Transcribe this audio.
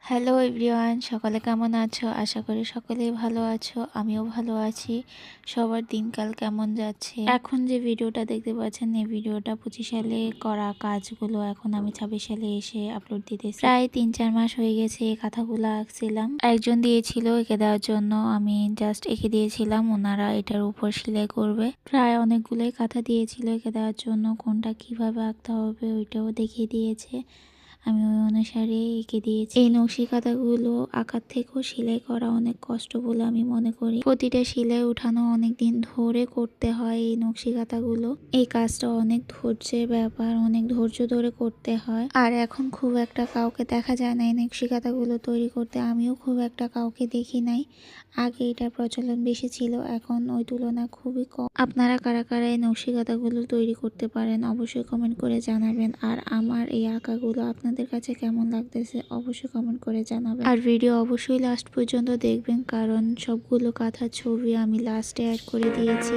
Hello everyone, সকালে কেমন আছো? আশা করি সকলেই ভালো আছো। আমিও ভালো আছি। সবার দিনকাল কেমন যাচ্ছে? এখন যে ভিডিওটা দেখতে পাচ্ছেন, এই ভিডিওটা 25 সালে করা কাজগুলো এখন আমি 26 সালে এসে আপলোড দিতেছি। প্রায় 3-4 মাস হয়ে গেছে এই কাঁথাগুলো আঁকছিলাম। একজন দিয়েছিল এঁকে দেওয়ার জন্য, আমি জাস্ট এঁকে দিয়েছিলাম। ওনারা এটার উপর সেলাই করবে। প্রায় অনেকগুলোই কাঁথা দিয়েছিল এঁকে দেওয়ার জন্য, কোনটা কিভাবে আঁকতে হবে ওইটাও দেখিয়ে দিয়েছে। আমি ওই অনুসারে এঁকে দিয়েছি। এই নকশি কাঁথাগুলো আঁকার থেকেও সেলাই করা অনেক কষ্ট বলে আমি মনে করি। প্রতিটা সেলাই উঠানো অনেক দিন ধরে করতে হয় এই নকশি কাঁথাগুলো। এই কাজটা অনেক ধৈর্যের ব্যাপার, অনেক ধৈর্য ধরে করতে হয়। আর এখন খুব একটা কাউকে দেখা যায় না এই নকশি কাঁথাগুলো তৈরি করতে। আমিও খুব একটা কাউকে দেখি নাই। আগে এটার প্রচলন বেশি ছিল, এখন ওই তুলনায় খুবই কম। আপনারা কারা কারা এই নকশি কাঁথাগুলো তৈরি করতে পারেন অবশ্যই কমেন্ট করে জানাবেন। আর আমার এই আঁকাগুলো আপনাদের কাছে কেমন লাগতেছে অবশ্যই কমেন্ট করে জানাবেন। আর ভিডিও অবশ্যই লাস্ট পর্যন্ত দেখবেন, কারণ সবগুলো কাঁথার ছবি আমি লাস্টে অ্যাড করে দিয়েছি।